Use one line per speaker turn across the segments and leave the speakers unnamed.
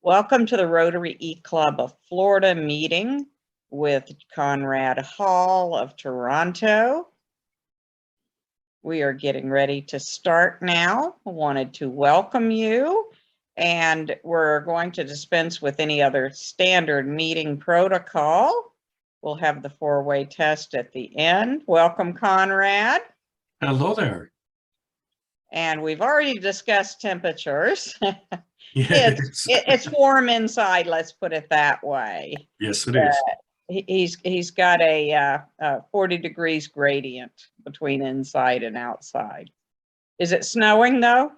Welcome to the Rotary eClub of Florida meeting with Conrad Hall of Toronto. We are getting ready to start now. I wanted to welcome you, and we're going to dispense with any other standard meeting protocol. We'll have the four-way test at the end. Welcome, Conrad.
Hello there.
And we've already discussed temperatures.
Yes.
It's warm inside, let's put it that way.
Yes, it is.
He's got a 40 degrees gradient between inside and outside. Is it snowing though?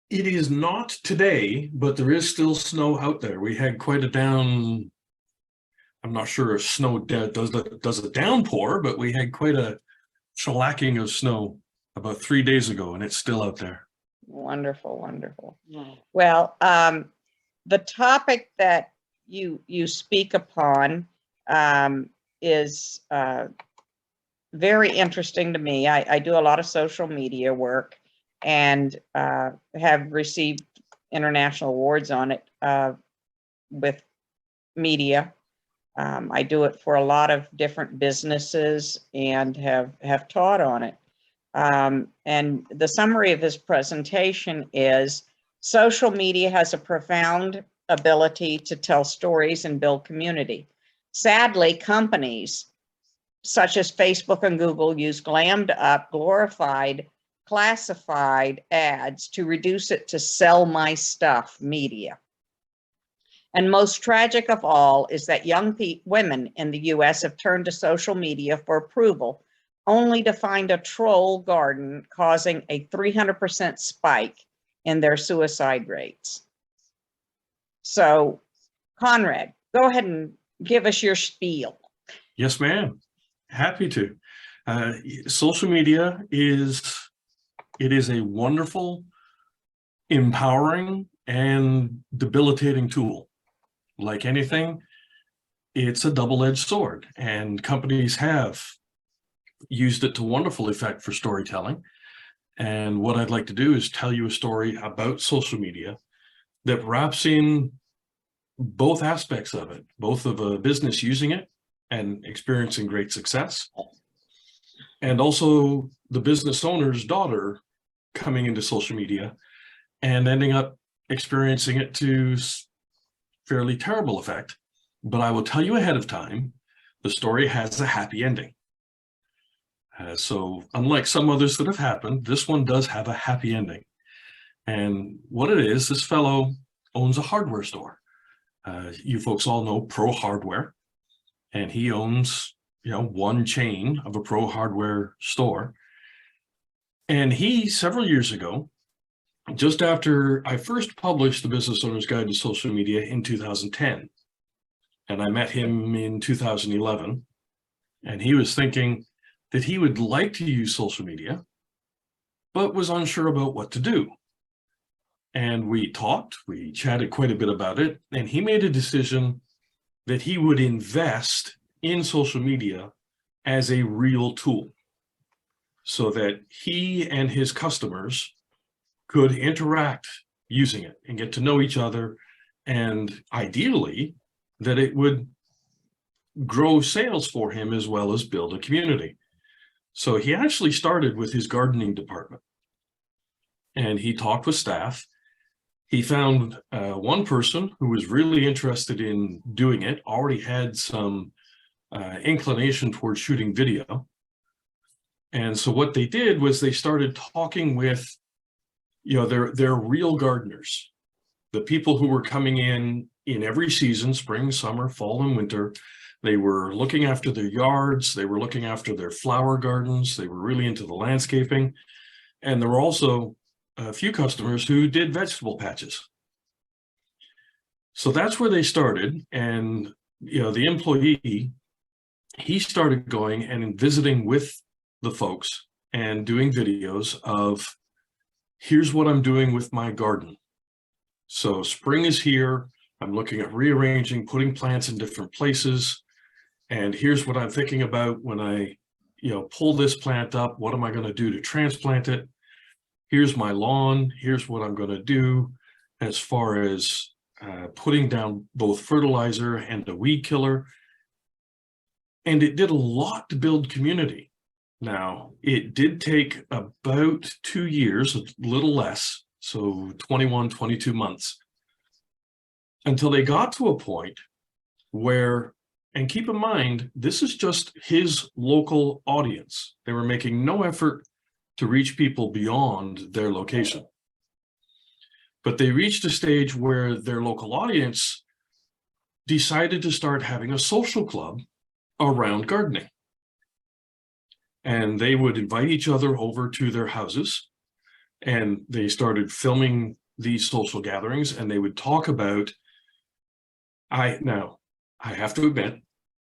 It is not today, but there is still snow out there. We had quite a down. I'm not sure if snow does a downpour, but we had quite a shellacking of snow about 3 days ago, and it's still out there.
Wonderful, wonderful. Well, the topic that you speak upon is very interesting to me. I do a lot of social media work and have received international awards on it with media. I do it for a lot of different businesses and have taught on it. And the summary of his presentation is social media has a profound ability to tell stories and build community. Sadly, companies such as Facebook and Google use glammed up, glorified, classified ads to reduce it to sell my stuff media. And most tragic of all is that young women in the US have turned to social media for approval, only to find a troll garden causing a 300% spike in their suicide rates. So, Conrad, go ahead and give us your spiel.
Yes, ma'am. Happy to. Social media is a wonderful, empowering, and debilitating tool. Like anything, it's a double-edged sword, and companies have used it to wonderful effect for storytelling. And what I'd like to do is tell you a story about social media that wraps in both aspects of it, both of a business using it and experiencing great success, and also the business owner's daughter coming into social media and ending up experiencing it to fairly terrible effect. But I will tell you ahead of time, the story has a happy ending. So unlike some others that have happened, this one does have a happy ending. And what it is, this fellow owns a hardware store. You folks all know Pro Hardware, and he owns, one chain of a Pro Hardware store. And he, several years ago, just after I first published the Business Owner's Guide to Social Media in 2010, and I met him in 2011, and he was thinking that he would like to use social media, but was unsure about what to do. And we talked, we chatted quite a bit about it, and he made a decision that he would invest in social media as a real tool so that he and his customers could interact using it and get to know each other, and ideally that it would grow sales for him as well as build a community. So he actually started with his gardening department, and he talked with staff. He found one person who was really interested in doing it, already had some inclination towards shooting video. And so what they did was they started talking with, their real gardeners, the people who were coming in every season, spring, summer, fall, and winter. They were looking after their yards. They were looking after their flower gardens. They were really into the landscaping. And there were also a few customers who did vegetable patches. So that's where they started. And, the employee, he started going and visiting with the folks and doing videos of, here's what I'm doing with my garden. So spring is here. I'm looking at rearranging, putting plants in different places. And here's what I'm thinking about when I, pull this plant up. What am I going to do to transplant it? Here's my lawn. Here's what I'm going to do as far as putting down both fertilizer and a weed killer. And it did a lot to build community. Now, it did take about 2 years, a little less, so 21, 22 months, until they got to a point where, and keep in mind, this is just his local audience. They were making no effort to reach people beyond their location. But they reached a stage where their local audience decided to start having a social club around gardening. And they would invite each other over to their houses, and they started filming these social gatherings, and they would talk about, now, I have to admit,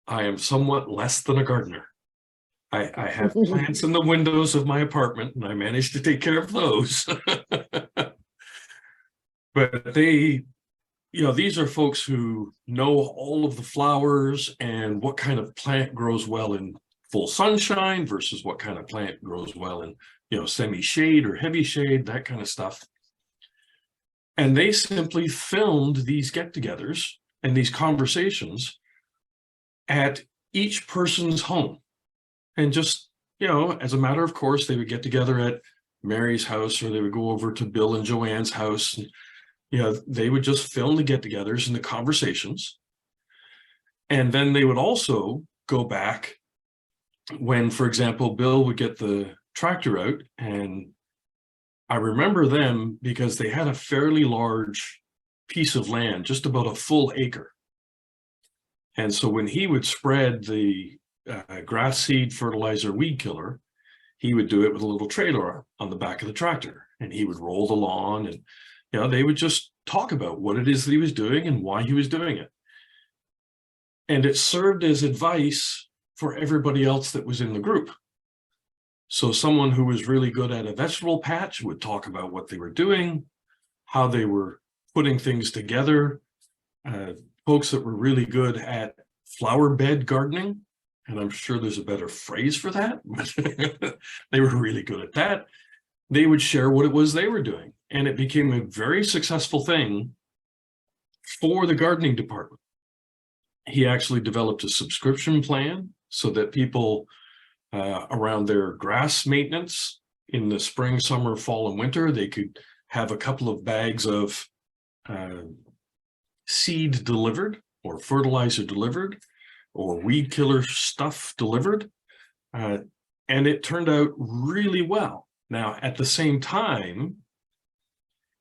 I am somewhat less than a gardener. I have plants in the windows of my apartment, and I managed to take care of those. But they, these are folks who know all of the flowers and what kind of plant grows well in full sunshine versus what kind of plant grows well in, semi-shade or heavy shade, that kind of stuff. And they simply filmed these get-togethers and these conversations at each person's home. And just, as a matter of course, they would get together at Mary's house, or they would go over to Bill and Joanne's house. And, they would just film the get-togethers and the conversations. And then they would also go back when, for example, Bill would get the tractor out. And I remember them because they had a fairly large piece of land, just about a full acre. And so when he would spread the grass seed, fertilizer, weed killer, he would do it with a little trailer on the back of the tractor, and he would roll the lawn, and they would just talk about what it is that he was doing and why he was doing it. And it served as advice for everybody else that was in the group. So someone who was really good at a vegetable patch would talk about what they were doing, how they were putting things together. Folks that were really good at flower bed gardening, and I'm sure there's a better phrase for that, but they were really good at that. They would share what it was they were doing, and it became a very successful thing for the gardening department. He actually developed a subscription plan so that people around their grass maintenance in the spring, summer, fall, and winter, they could have a couple of bags of seed delivered, or fertilizer delivered, or weed killer stuff delivered. And it turned out really well. Now, at the same time,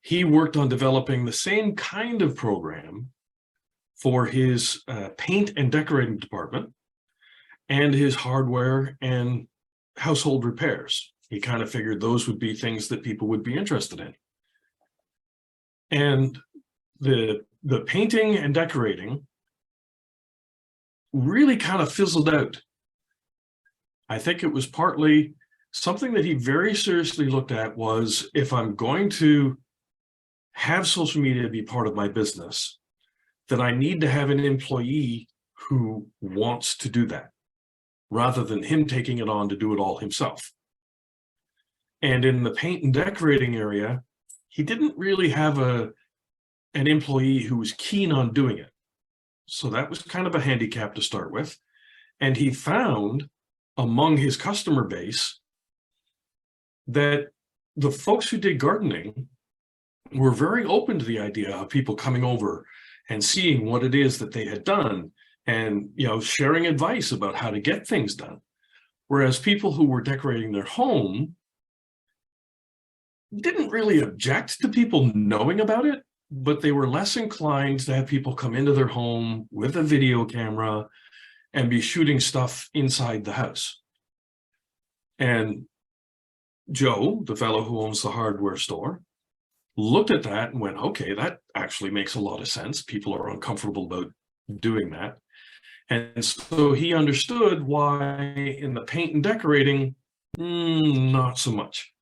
he worked on developing the same kind of program for his paint and decorating department and his hardware and household repairs. He kind of figured those would be things that people would be interested in. And the painting and decorating really kind of fizzled out. I think it was partly something that he very seriously looked at was, if I'm going to have social media be part of my business, then I need to have an employee who wants to do that, rather than him taking it on to do it all himself. And in the paint and decorating area, he didn't really have an employee who was keen on doing it. So that was kind of a handicap to start with. And he found among his customer base that the folks who did gardening were very open to the idea of people coming over and seeing what it is that they had done, and sharing advice about how to get things done. Whereas people who were decorating their home didn't really object to people knowing about it, but they were less inclined to have people come into their home with a video camera and be shooting stuff inside the house. And Joe, the fellow who owns the hardware store, looked at that and went, okay, that actually makes a lot of sense. People are uncomfortable about doing that. And so he understood why in the paint and decorating, not so much.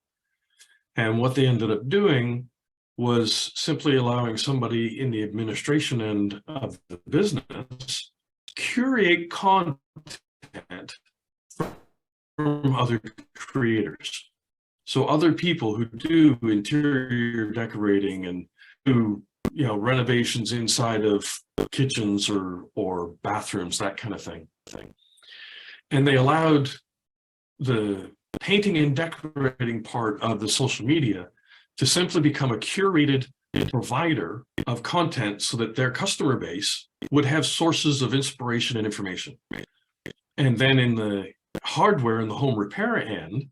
And what they ended up doing was simply allowing somebody in the administration end of the business curate content from other creators. So other people who do interior decorating and do renovations inside of kitchens or bathrooms, that kind of thing. And they allowed the painting and decorating part of the social media to simply become a curated provider of content so that their customer base would have sources of inspiration and information. And then in the hardware and the home repair end,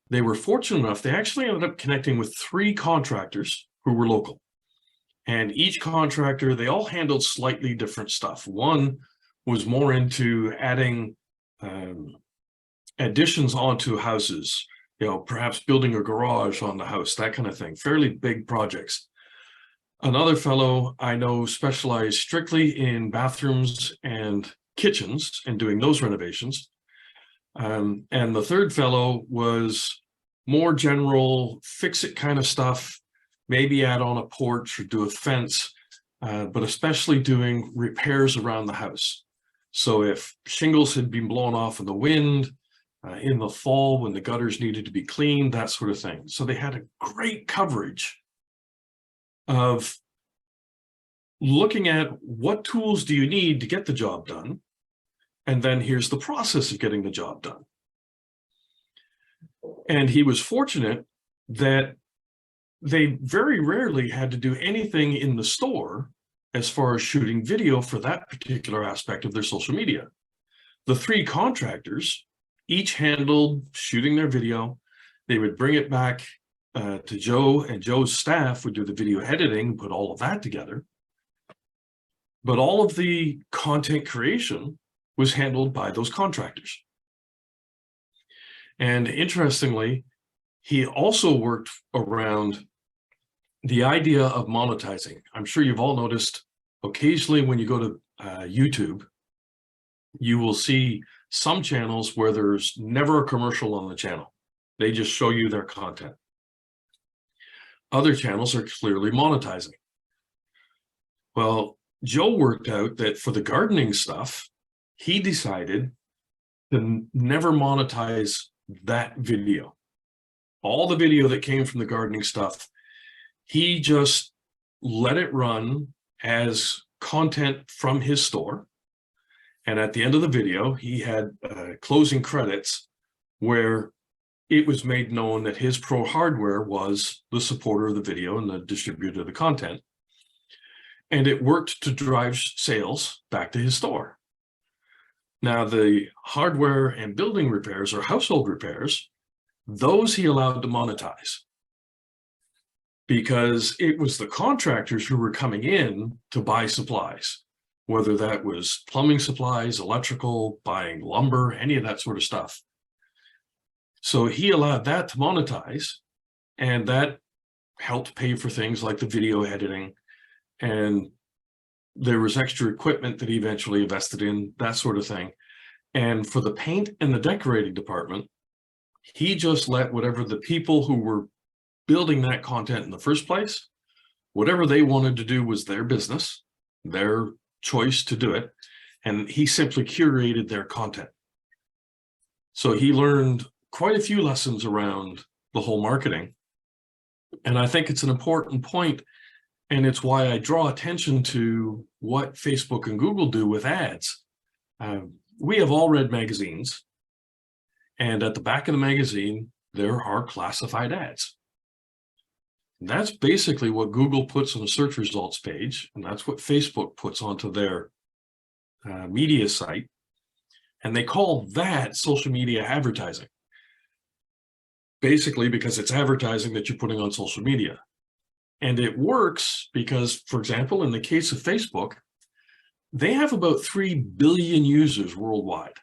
they were fortunate enough, they actually ended up connecting with 3 contractors who were local. And each contractor, they all handled slightly different stuff. One was more into adding additions onto houses, perhaps building a garage on the house, that kind of thing, fairly big projects. Another fellow I know specialized strictly in bathrooms and kitchens and doing those renovations. And the third fellow was more general, fix-it kind of stuff, maybe add on a porch or do a fence, but especially doing repairs around the house. So if shingles had been blown off in the wind, in the fall when the gutters needed to be cleaned, that sort of thing. So they had a great coverage of looking at what tools do you need to get the job done, and then here's the process of getting the job done. And he was fortunate that they very rarely had to do anything in the store as far as shooting video for that particular aspect of their social media. The 3 contractors each handled shooting their video. They would bring it back to Joe, and Joe's staff would do the video editing, put all of that together. But all of the content creation was handled by those contractors. And interestingly, he also worked around the idea of monetizing. I'm sure you've all noticed occasionally when you go to YouTube, you will see some channels where there's never a commercial on the channel. They just show you their content. Other channels are clearly monetizing. Well, Joe worked out that for the gardening stuff, he decided to never monetize that video. All the video that came from the gardening stuff, he just let it run as content from his store. And at the end of the video, he had closing credits where it was made known that his Pro Hardware was the supporter of the video and the distributor of the content. And it worked to drive sales back to his store. Now, the hardware and building repairs or household repairs, those he allowed to monetize, because it was the contractors who were coming in to buy supplies, whether that was plumbing supplies, electrical, buying lumber, any of that sort of stuff. So he allowed that to monetize, and that helped pay for things like the video editing, and there was extra equipment that he eventually invested in, that sort of thing. And for the paint and the decorating department, he just let whatever the people who were building that content in the first place, whatever they wanted to do was their business, their choice to do it, and he simply curated their content. So he learned quite a few lessons around the whole marketing. And I think it's an important point, and it's why I draw attention to what Facebook and Google do with ads. We have all read magazines, and at the back of the magazine, there are classified ads. And that's basically what Google puts on the search results page, and that's what Facebook puts onto their media site. And they call that social media advertising, basically because it's advertising that you're putting on social media. And it works because, for example, in the case of Facebook, they have about 3 billion users worldwide.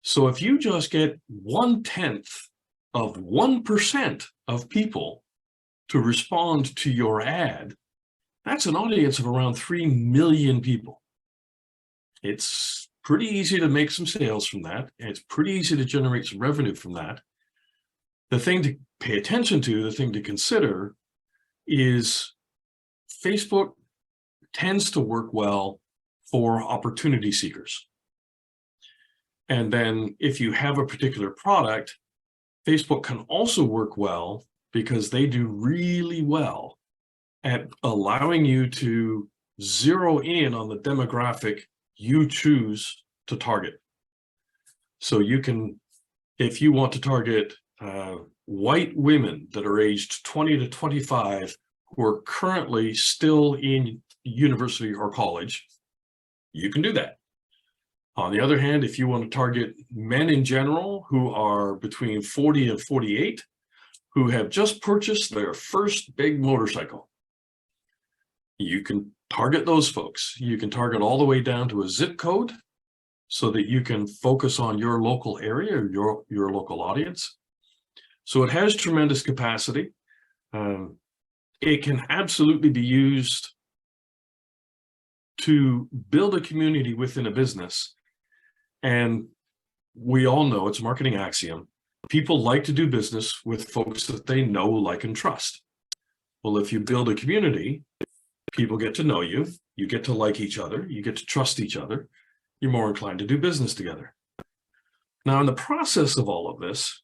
So if you just get 1/10 of 1% of people to respond to your ad, that's an audience of around 3 million people. It's pretty easy to make some sales from that, and it's pretty easy to generate some revenue from that. The thing to pay attention to, the thing to consider, is Facebook tends to work well for opportunity seekers. And then if you have a particular product, Facebook can also work well because they do really well at allowing you to zero in on the demographic you choose to target. So you can, if you want to target white women that are aged 20 to 25 who are currently still in university or college, you can do that. On the other hand, if you want to target men in general who are between 40 and 48, who have just purchased their first big motorcycle, you can target those folks. You can target all the way down to a zip code so that you can focus on your local area or your local audience. So it has tremendous capacity. It can absolutely be used to build a community within a business. And we all know it's a marketing axiom. People like to do business with folks that they know, like, and trust. Well, if you build a community, people get to know you, you get to like each other, you get to trust each other, you're more inclined to do business together. Now, in the process of all of this,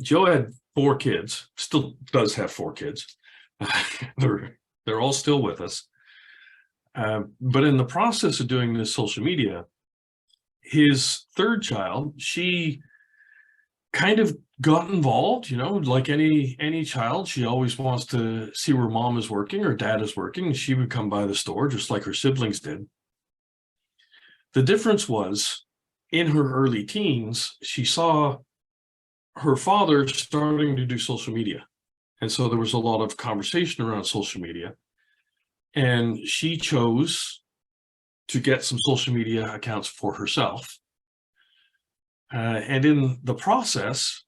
Joe had 4 kids, still does have 4 kids. They're all still with us. But in the process of doing this social media, his 3rd child, she kind of got involved, you know, like any child. She always wants to see where mom is working or dad is working. She would come by the store just like her siblings did. The difference was, in her early teens, she saw her father starting to do social media. And so there was a lot of conversation around social media. And she chose to get some social media accounts for herself. And in the process,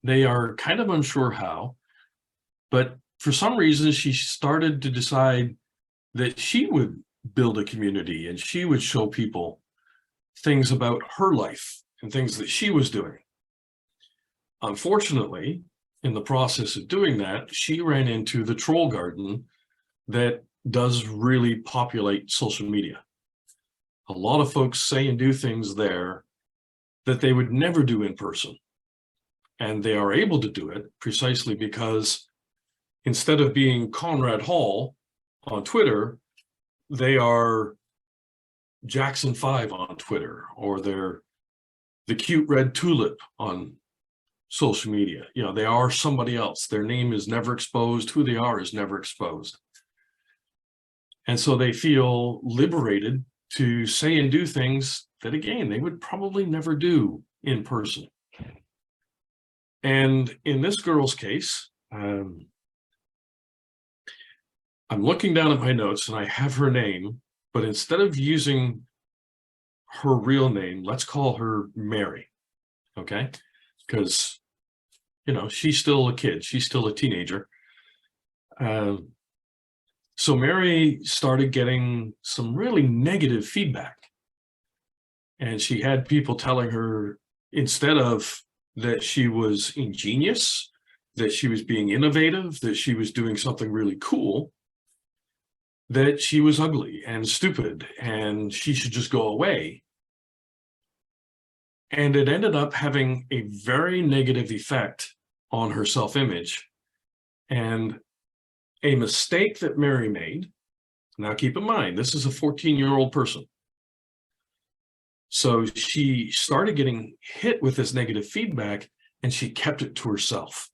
they are kind of unsure how, but for some reason, she started to decide that she would build a community and she would show people things about her life and things that she was doing. Unfortunately, in the process of doing that, she ran into the troll garden that does really populate social media. A lot of folks say and do things there that they would never do in person. And they are able to do it precisely because instead of being Conrad Hall on Twitter, they are Jackson 5 on Twitter, or they're the cute red tulip on social media. You know, they are somebody else. Their name is never exposed. Who they are is never exposed. And so they feel liberated to say and do things that, again, they would probably never do in person. And in this girl's case, I'm looking down at my notes and I have her name, but instead of using her real name, let's call her Mary, okay? Because, you know, she's still a kid. She's still a teenager. So Mary started getting some really negative feedback. And she had people telling her, instead of that she was ingenious, that she was being innovative, that she was doing something really cool, that she was ugly and stupid and she should just go away. And it ended up having a very negative effect on her self-image. And a mistake that Mary made, now keep in mind, this is a 14-year-old person. So she started getting hit with this negative feedback and she kept it to herself.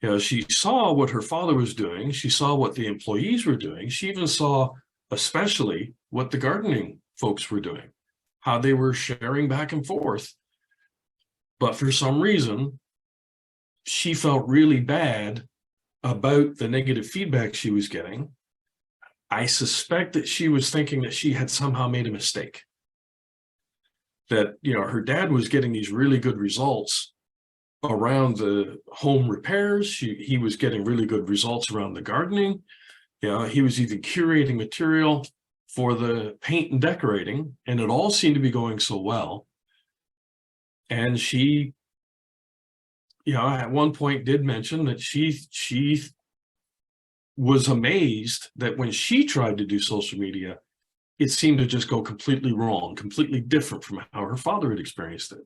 You know, she saw what her father was doing. She saw what the employees were doing. She even saw, especially, what the gardening folks were doing, how they were sharing back and forth. But for some reason, she felt really bad about the negative feedback she was getting. I suspect that she was thinking that she had somehow made a mistake. That, you know, her dad was getting these really good results around the home repairs. He was getting really good results around the gardening. You know, he was even curating material for the paint and decorating, and it all seemed to be going so well. And she, you know, at one point did mention that she was amazed that when she tried to do social media, it seemed to just go completely wrong, completely different from how her father had experienced it.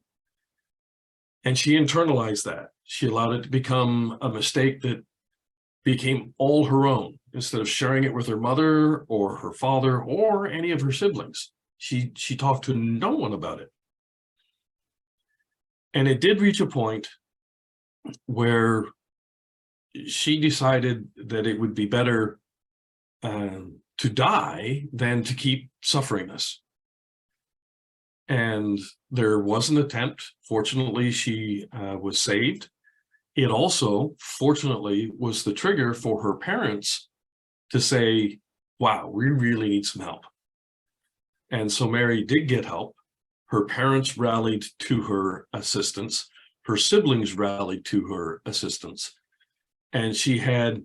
And she internalized that. She allowed it to become a mistake that became all her own. Instead of sharing it with her mother or her father or any of her siblings, she talked to no one about it. And it did reach a point where she decided that it would be better to die than to keep suffering this. And there was an attempt. Fortunately, she was saved. It also, fortunately, was the trigger for her parents to say, wow, we really need some help. And so Mary did get help. Her parents rallied to her assistance. Her siblings rallied to her assistance. And she had,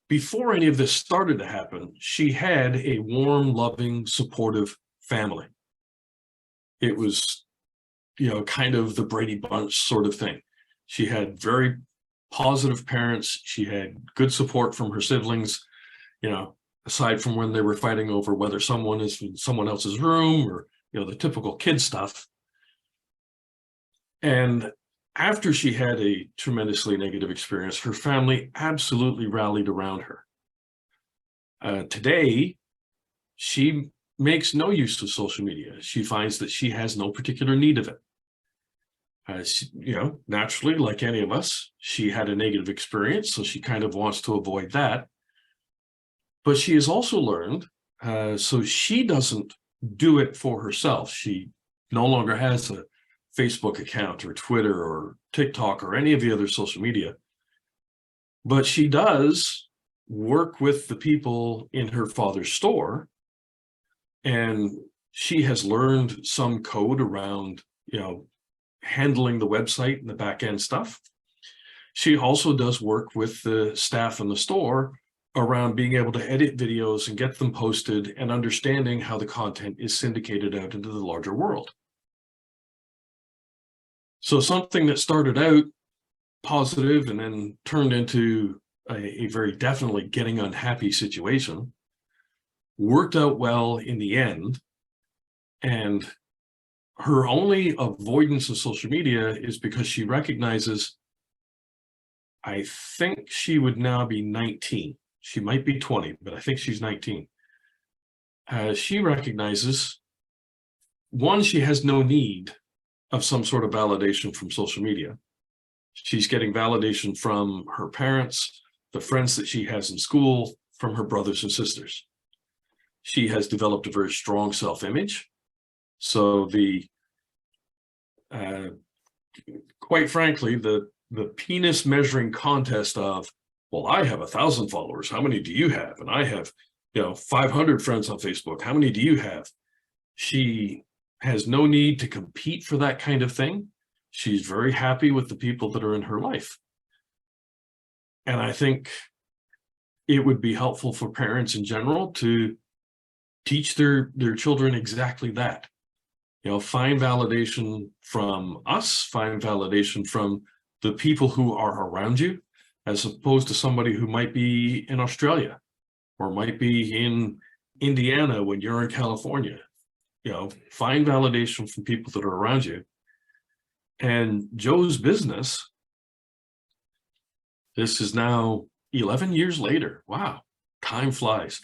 before any of this started to happen, she had a warm, loving, supportive family. It was, kind of the Brady Bunch sort of thing. She had very positive parents. She had good support from her siblings, aside from when they were fighting over whether someone is in someone else's room or, the typical kid stuff. And after she had a tremendously negative experience, her family absolutely rallied around her. Today, she makes no use of social media. She finds that she has no particular need of it. Naturally, like any of us, she had a negative experience, so she kind of wants to avoid that. But she has also learned, so she doesn't do it for herself. She no longer has a Facebook account or Twitter or TikTok or any of the other social media. But she does work with the people in her father's store, and she has learned some code around, handling the website and the back end stuff. She also does work with the staff in the store around being able to edit videos and get them posted and understanding how the content is syndicated out into the larger world. So something that started out positive and then turned into a very definitely getting unhappy situation worked out well in the end. And her only avoidance of social media is because she recognizes, I think she would now be 19. She might be 20, but I think she's 19. She recognizes, one, she has no need of some sort of validation from social media. She's getting validation from her parents, the friends that she has in school, from her brothers and sisters. She has developed a very strong self-image. So quite frankly, the penis measuring contest of, well, I have 1,000 followers. How many do you have? And I have, 500 friends on Facebook. How many do you have? She has no need to compete for that kind of thing. She's very happy with the people that are in her life. And I think it would be helpful for parents in general to teach their children exactly that. Find validation from us, find validation from the people who are around you, as opposed to somebody who might be in Australia or might be in Indiana when you're in California. Find validation from people that are around you. And Joe's business, this is now 11 years later. Wow, time flies.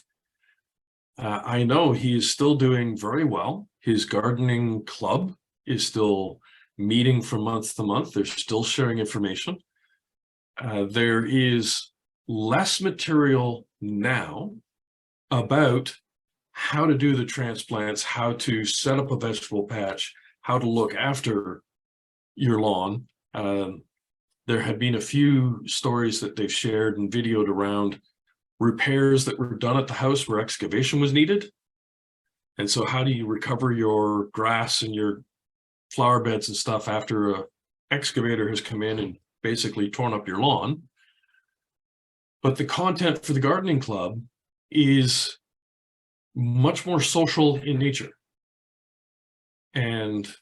I know he is still doing very well. His gardening club is still meeting from month to month. They're still sharing information. There is less material now about how to do the transplants, how to set up a vegetable patch, how to look after your lawn. There have been a few stories that they've shared and videoed around repairs that were done at the house where excavation was needed. And so how do you recover your grass and your flower beds and stuff after an excavator has come in and basically torn up your lawn? But the content for the gardening club is much more social in nature. And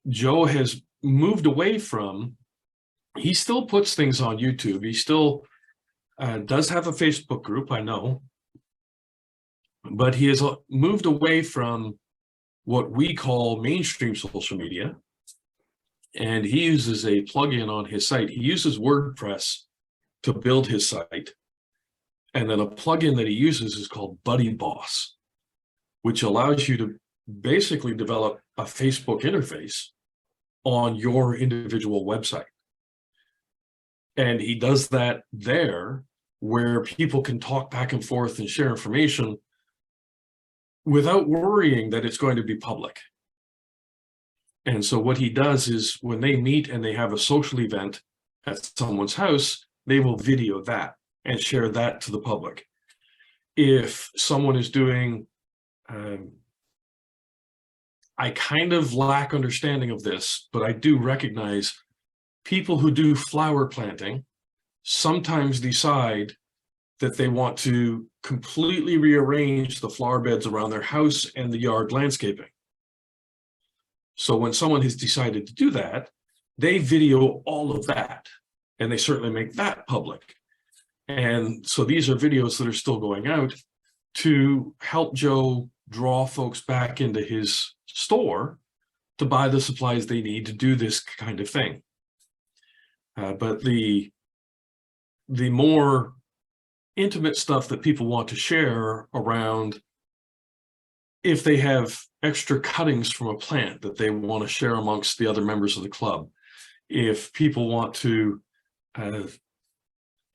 Joe has moved away from, he still puts things on YouTube. He still does have a Facebook group, I know, but he has moved away from what we call mainstream social media. And he uses a plugin on his site. He uses WordPress to build his site. And then a plugin that he uses is called Buddy Boss, which allows you to basically develop a Facebook interface on your individual website. And he does that there where people can talk back and forth and share information without worrying that it's going to be public. And so what he does is when they meet and they have a social event at someone's house, they will video that and share that to the public. If someone is doing, I kind of lack understanding of this, but I do recognize people who do flower planting sometimes decide that they want to completely rearrange the flower beds around their house and the yard landscaping. So when someone has decided to do that, they video all of that, and they certainly make that public. And so these are videos that are still going out to help Joe draw folks back into his store to buy the supplies they need to do this kind of thing. But the more intimate stuff that people want to share around, if they have extra cuttings from a plant that they want to share amongst the other members of the club, if people want to, and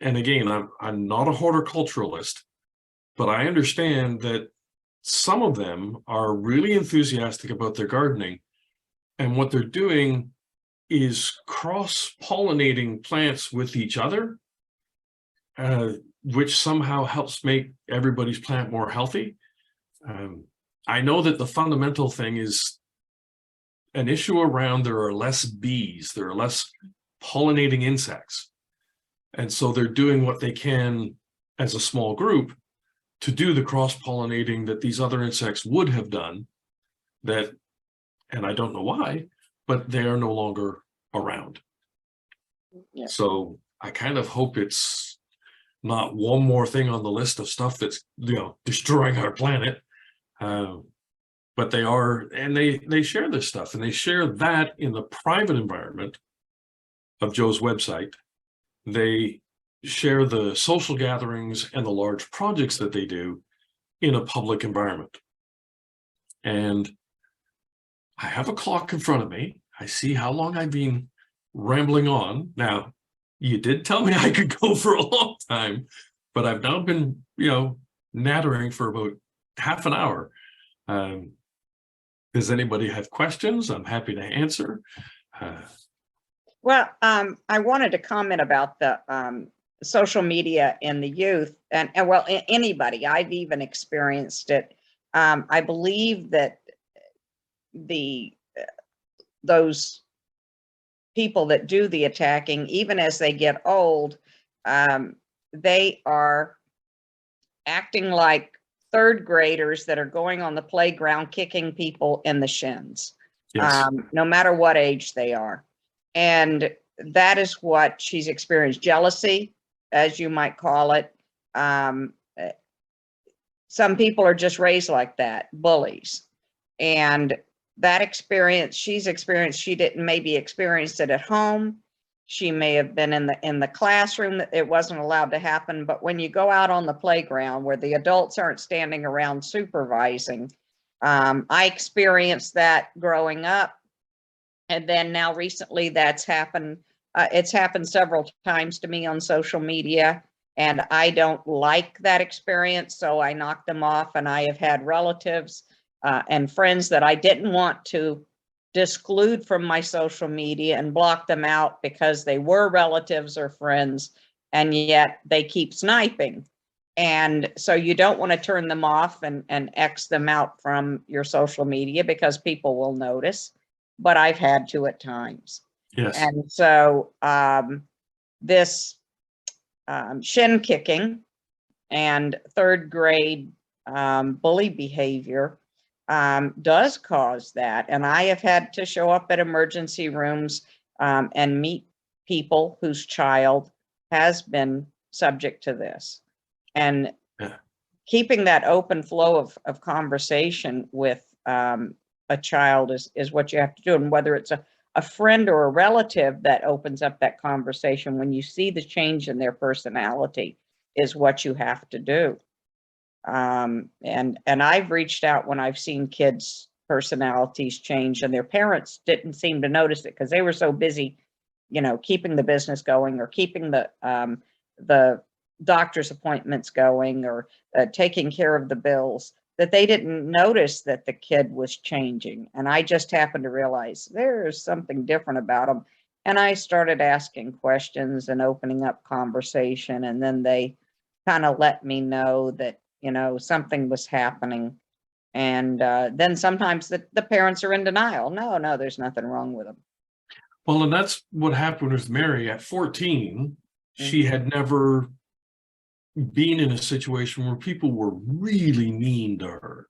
again, I'm not a horticulturalist, but I understand that some of them are really enthusiastic about their gardening, and what they're doing is cross-pollinating plants with each other, which somehow helps make everybody's plant more healthy. I know that the fundamental thing is an issue around there are less bees, there are less pollinating insects. And so they're doing what they can as a small group to do the cross-pollinating that these other insects would have done, that, and I don't know why, but they are no longer around. Yeah. So I kind of hope it's not one more thing on the list of stuff that's, you know, destroying our planet. But they are, and they share this stuff, and they share that in the private environment of Joe's website. They share the social gatherings and the large projects that they do in a public environment. And I have a clock in front of me. I see how long I've been rambling on. Now, you did tell me I could go for a long time, but I've now been, you know, nattering for about half an hour. Does anybody have questions? I'm happy to answer.
Well, I wanted to comment about the social media in the youth, and well, anybody. I've even experienced it. I believe that those people that do the attacking, even as they get old, they are acting like third graders that are going on the playground kicking people in the shins, yes. No matter what age they are. And that is what she's experienced. Jealousy, as you might call it. Some people are just raised like that, bullies. And that experience she's experienced, she didn't maybe experience it at home. She may have been in the classroom, that it wasn't allowed to happen. But when you go out on the playground where the adults aren't standing around supervising, I experienced that growing up. And then now recently that's happened. It's happened several times to me on social media, and I don't like that experience. So I knocked them off, and I have had relatives and friends that I didn't want to disclude from my social media and block them out because they were relatives or friends, and yet they keep sniping. And so you don't want to turn them off and X them out from your social media because people will notice, but I've had to at times. Yes. And so this shin kicking and third grade bully behavior does cause that. And I have had to show up at emergency rooms and meet people whose child has been subject to this. And keeping that open flow of conversation with a child is what you have to do. And whether it's a friend or a relative that opens up that conversation, when you see the change in their personality, is what you have to do. And I've reached out when I've seen kids' personalities change and their parents didn't seem to notice it because they were so busy, you know, keeping the business going or keeping the doctor's appointments going or taking care of the bills, that they didn't notice that the kid was changing. And I just happened to realize there's something different about them. And I started asking questions and opening up conversation. And then they kind of let me know that, you know, something was happening. And then sometimes the parents are in denial. No, there's nothing wrong with them.
Well, and that's what happened with Mary at 14. She had never been in a situation where people were really mean to her.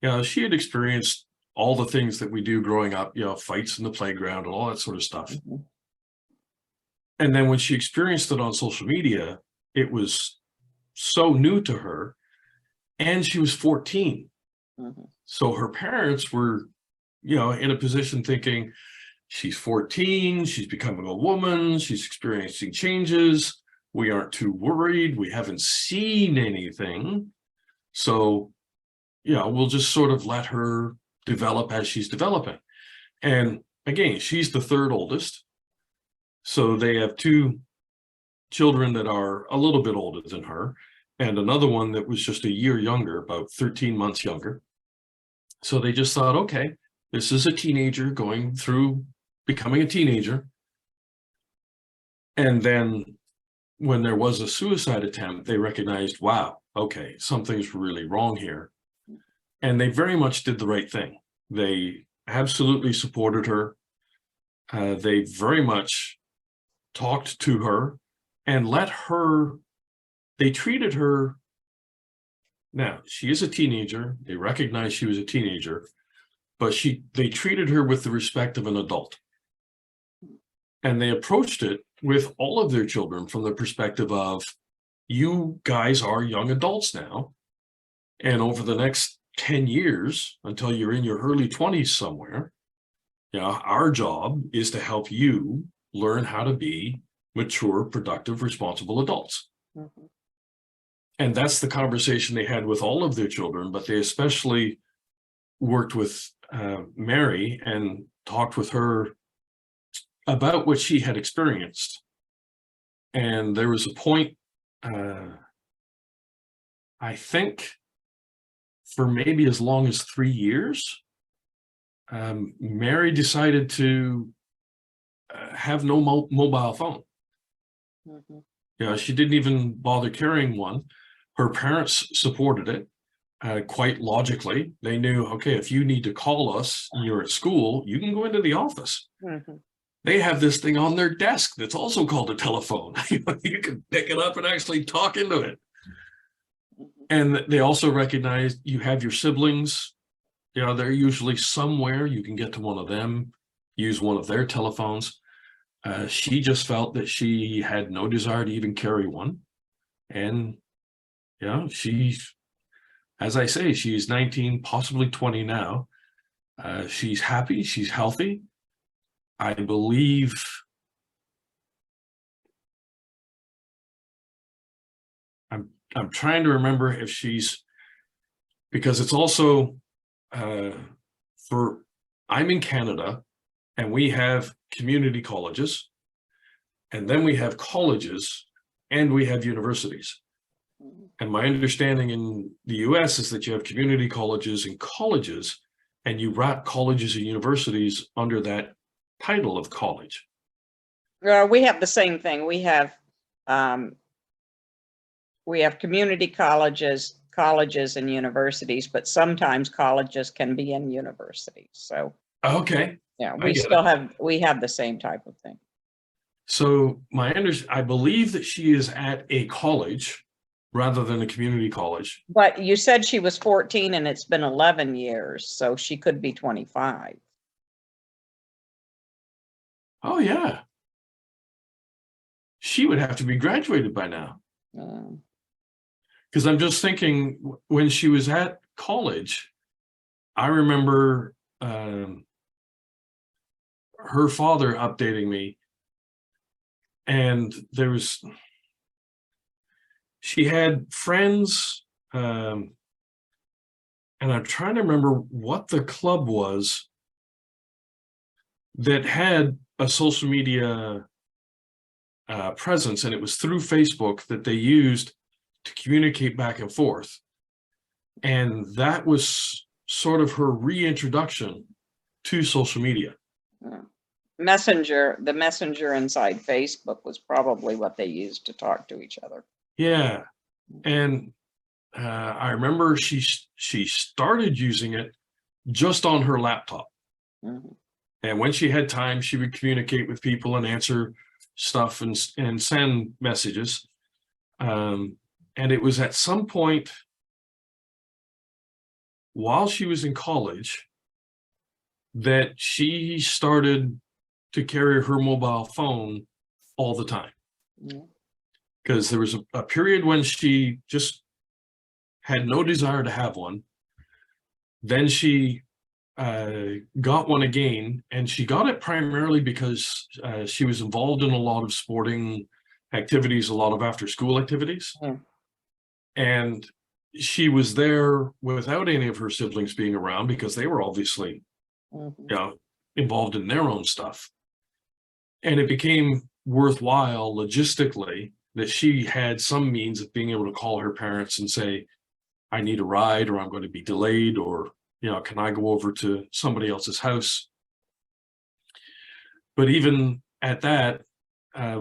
You know, she had experienced all the things that we do growing up, you know, fights in the playground and all that sort of stuff. And then when she experienced it on social media, it was so new to her, and she was 14. So her parents were, you know, in a position thinking, she's 14, she's becoming a woman, she's experiencing changes. We aren't too worried. We haven't seen anything. So, you know, we'll just sort of let her develop as she's developing. And again, she's the third oldest. So they have two children that are a little bit older than her, and another one that was just a year younger, about 13 months younger. So they just thought, okay, this is a teenager going through becoming a teenager. And then when there was a suicide attempt, they recognized, wow, okay, something's really wrong here. And they very much did the right thing. They absolutely supported her. They very much talked to her and let her, they treated her. Now, she is a teenager. They recognized she was a teenager, but they treated her with the respect of an adult. And they approached it with all of their children from the perspective of, you guys are young adults now. And over the next 10 years, until you're in your early 20s somewhere, you know, our job is to help you learn how to be mature, productive, responsible adults. And that's the conversation they had with all of their children, but they especially worked with Mary and talked with her about what she had experienced. And there was a point, I think, for maybe as long as 3 years, Mary decided to have no mobile phone. You know, she didn't even bother carrying one. Her parents supported it quite logically. They knew, okay, if you need to call us and you're at school, you can go into the office. They have this thing on their desk that's also called a telephone. You can pick it up and actually talk into it. And they also recognize you have your siblings. You know, they're usually somewhere. You can get to one of them, use one of their telephones. She just felt that she had no desire to even carry one. And, you know, she's, as I say, she's 19, possibly 20 now. She's happy. She's healthy. I believe I'm trying to remember if she's, because it's also I'm in Canada, and we have community colleges, and then we have colleges, and we have universities. And my understanding in the US is that you have community colleges and colleges, and you wrap colleges and universities under that title of college.
We have the same thing. We have community colleges and universities, but sometimes colleges can be in universities. So
okay,
yeah, we have the same type of thing.
So I believe that she is at a college rather than a community college.
But you said she was 14 and it's been 11 years, so she could be 25.
Oh yeah. She would have to be graduated by now. Because I'm just thinking, when she was at college, I remember her father updating me, and she had friends, and I'm trying to remember what the club was that had a social media presence, and it was through Facebook that they used to communicate back and forth. And that was sort of her reintroduction to social media.
The messenger inside Facebook was probably what they used to talk to each other.
Yeah. And I remember she started using it just on her laptop.
Mm-hmm.
And when she had time, she would communicate with people and answer stuff and send messages. And it was at some point while she was in college that she started to carry her mobile phone all the time. Because there was a period when she just had no desire to have one. Then she got one again, and she got it primarily because she was involved in a lot of sporting activities, a lot of after-school activities. And she was there without any of her siblings being around because they were obviously involved in their own stuff. And it became worthwhile logistically that she had some means of being able to call her parents and say, I need a ride, or I'm going to be delayed, or, can I go over to somebody else's house? But even at that,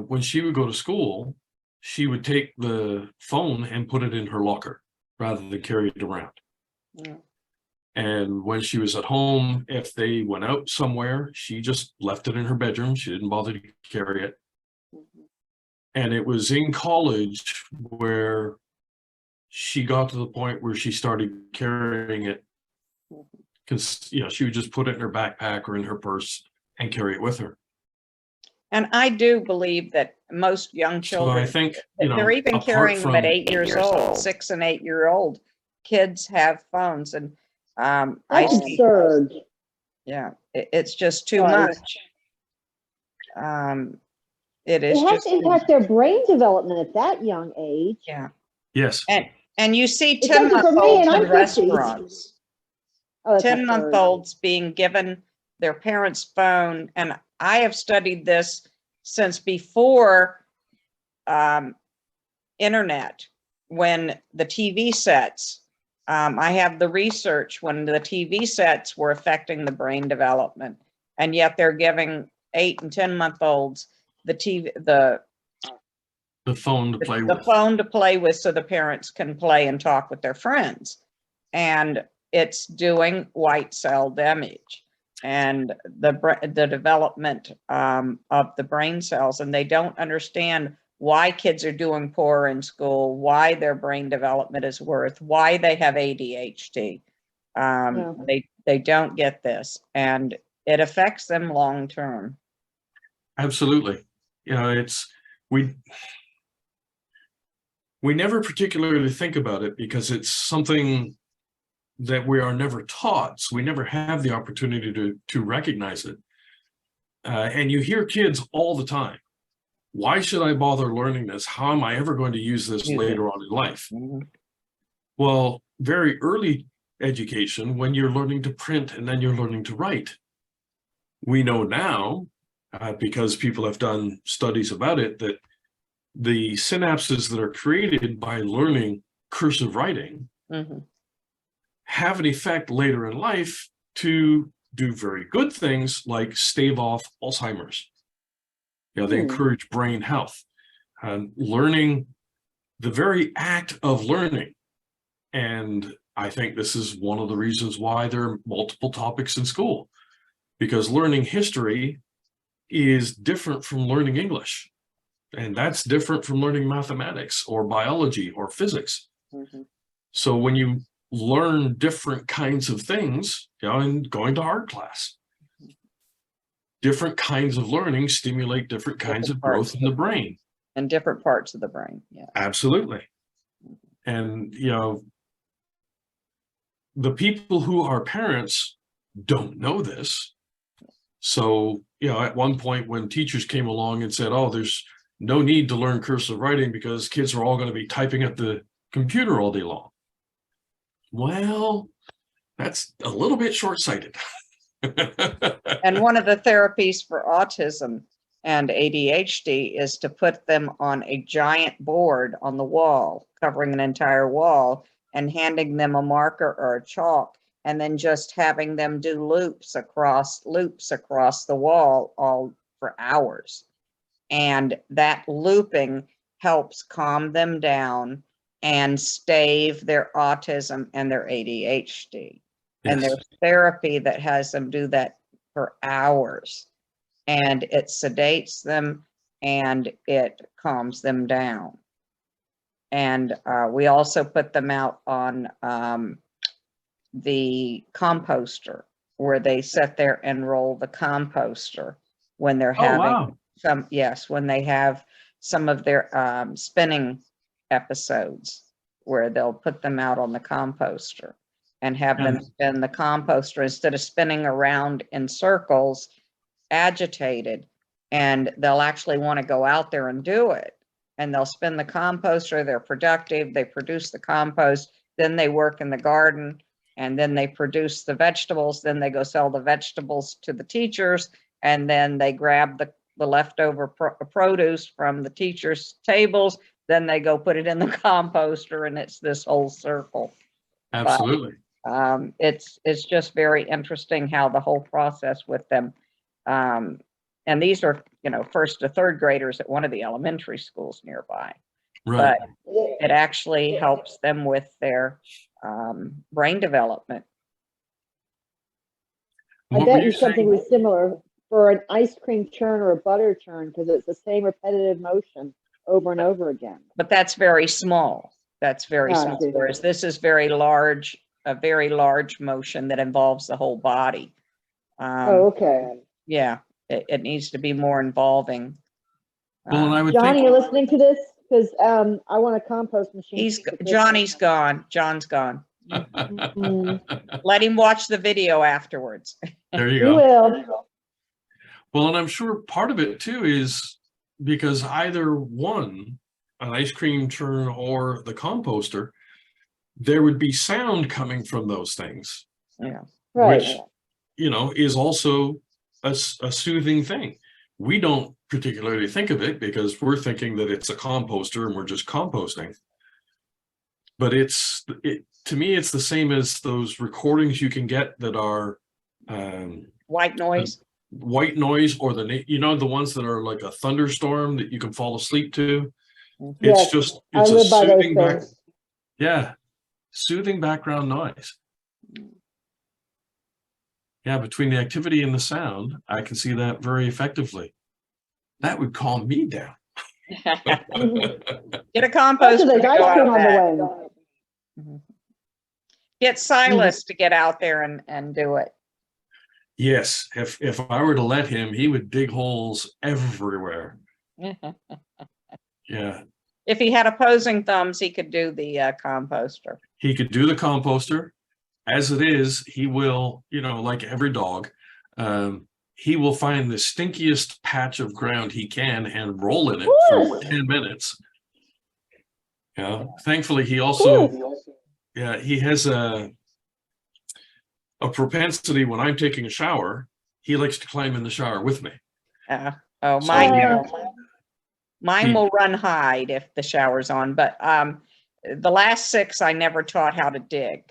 when she would go to school, she would take the phone and put it in her locker rather than carry it around. And when she was at home, if they went out somewhere, she just left it in her bedroom. She didn't bother to carry it. And it was in college where she got to the point where she started carrying it, because she would just put it in her backpack or in her purse and carry it with her.
And I do believe that most young children,
so I think,
they're even carrying them at 8 years old, 6 and 8 year old kids have phones. And
that's absurd.
Yeah, it's just too much. It
has to impact their brain development at that young age.
Yeah.
Yes.
And you see 10-month-olds in restaurants. 10-month-olds being given their parents' phone. And I have studied this since before internet, when the TV sets, I have the research when the TV sets were affecting the brain development, and yet they're giving 8 and 10-month-olds the phone to play with. The phone to play with, so the parents can play and talk with their friends. And it's doing white cell damage and the development of the brain cells. And they don't understand why kids are doing poor in school, why their brain development is worse, why they have ADHD. They don't get this, and it affects them long term.
Absolutely. We never particularly think about it because it's something that we are never taught. So we never have the opportunity to recognize it. And you hear kids all the time, why should I bother learning this? How am I ever going to use this later on in life? Well, very early education, when you're learning to print and then you're learning to write. We know now, because people have done studies about it, that the synapses that are created by learning cursive writing have an effect later in life to do very good things like stave off Alzheimer's. They encourage brain health. Learning, the very act of learning. And I think this is one of the reasons why there are multiple topics in school, because learning history is different from learning English. And that's different from learning mathematics or biology or physics. So when you learn different kinds of things, and going to art class, different kinds of learning stimulate different kinds of growth in the brain.
And different parts of the brain, yeah.
Absolutely. And, the people who are parents don't know this. So, you know, at one point when teachers came along and said, oh, there's no need to learn cursive writing because kids are all going to be typing at the computer all day long. Well, that's a little bit short-sighted.
And one of the therapies for autism and ADHD is to put them on a giant board on the wall, covering an entire wall, and handing them a marker or a chalk, and then just having them do loops across the wall all for hours. And that looping helps calm them down and stave their autism and their ADHD. Yes. And there's therapy that has them do that for hours, and it sedates them and it calms them down. And we also put them out on the composter, where they sit there and roll the composter when they're having when they have some of their spinning episodes, where they'll put them out on the composter and have them spin the composter instead of spinning around in circles, agitated, and they'll actually want to go out there and do it. And they'll spin the composter, they're productive, they produce the compost, then they work in the garden, and then they produce the vegetables, then they go sell the vegetables to the teachers, and then they grab the leftover produce from the teachers' tables, then they go put it in the composter, and it's this whole circle.
Absolutely.
But, it's just very interesting how the whole process with them, and these are, you know, 1st to 3rd graders at one of the elementary schools nearby. Right. But it actually helps them with their brain development.
I bet you something was similar for an ice cream churn or a butter churn, because it's the same repetitive motion over and over again. But
that's very small. That's very small. Whereas this is very large, a very large motion that involves the whole body.
Okay.
Yeah, it needs to be more involving.
Well, and I would
Johnny, you're listening to this? Because I want a compost machine.
Johnny's gone. John's gone. Let him watch the video afterwards.
There you go.
He will.
Well, and I'm sure part of it too is because either one, an ice cream churn or the composter, there would be sound coming from those things.
Yeah.
Right.
Which, you know, is also a soothing thing. We don't particularly think of it because we're thinking that it's a composter and we're just composting. But to me, it's the same as those recordings you can get that are
white noise.
White noise, or the ones that are like a thunderstorm that you can fall asleep to.
Yes,
it's a soothing soothing background noise. Yeah, between the activity and the sound, I can see that very effectively. That would calm me down.
Get a compost. Get Silas to get out there and do it.
Yes, if I were to let him, he would dig holes everywhere. Yeah.
If he had opposing thumbs, he could do the composter.
He could do the composter. As it is, he will, like every dog, he will find the stinkiest patch of ground he can and roll in it for 10 minutes. Yeah. Thankfully, he also, he has a propensity when I'm taking a shower, he likes to climb in the shower with me.
Mine will run hide if the shower's on, but the last 6 I never taught how to dig.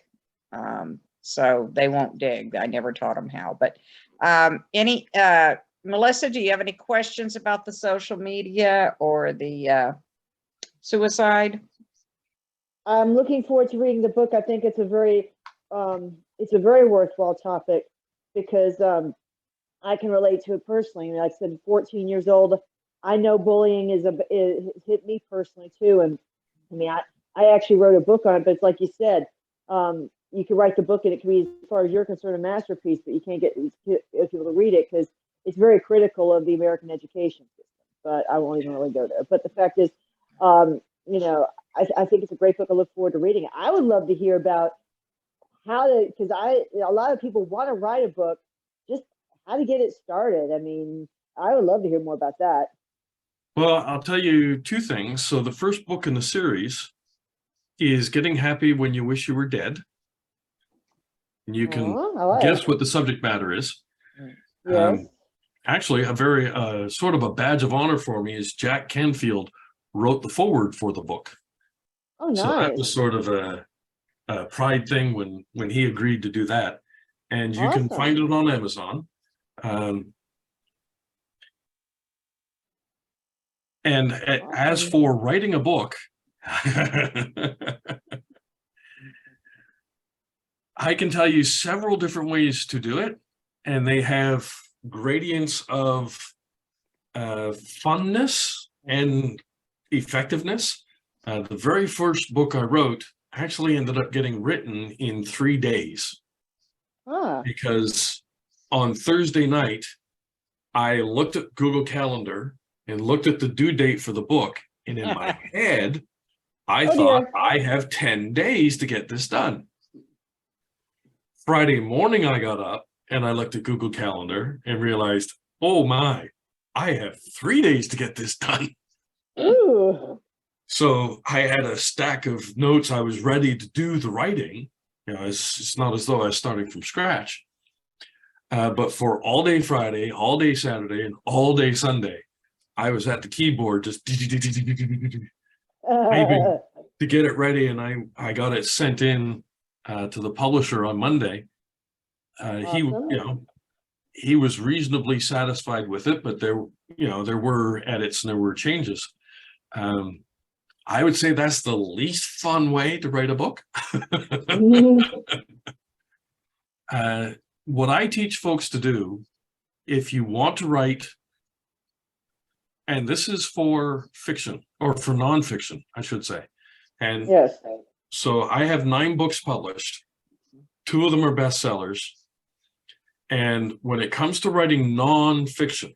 So they won't dig. I never taught them how. But Melissa, do you have any questions about the social media or the suicide?
I'm looking forward to reading the book. I think it's a very worthwhile topic because I can relate to it personally. Like I said, 14 years old. I know bullying is hit me personally too. And I mean, I actually wrote a book on it, but it's like you said, you can write the book and it can be, as far as you're concerned, a masterpiece, but you can't get people to read it because it's very critical of the American education system. But I won't even really go there. But the fact is, I think it's a great book. I look forward to reading it. I would love to hear about how to, because a lot of people want to write a book, just how to get it started. I mean, I would love to hear more about that.
Well, I'll tell you two things. So the first book in the series is Getting Happy When You Wish You Were Dead. And you can
I like
guess
it.
what the subject matter is.
Yes.
Actually, a very sort of a badge of honor for me is Jack Canfield wrote the foreword for the book.
Oh, nice.
So that was sort of a pride thing when he agreed to do that. And you can find it on Amazon. And as for writing a book, I can tell you several different ways to do it, and they have gradients of funness and effectiveness. The very first book I wrote actually ended up getting written in 3 days. Because on Thursday night, I looked at Google Calendar and looked at the due date for the book, and in my head, I thought, I have 10 days to get this done. Friday morning, I got up and I looked at Google Calendar and realized, oh my, I have 3 days to get this done.
Ooh.
So I had a stack of notes. I was ready to do the writing. You know, it's not as though I was starting from scratch. But for all day Friday, all day Saturday, and all day Sunday, I was at the keyboard just typing to get it ready, and I got it sent in to the publisher on Monday. He was reasonably satisfied with it, but there were edits and there were changes. I would say that's the least fun way to write a book. What I teach folks to do, if you want to write, and this is for fiction, or for nonfiction, I should say. And so I have 9 books published. 2 of them are bestsellers. And when it comes to writing nonfiction,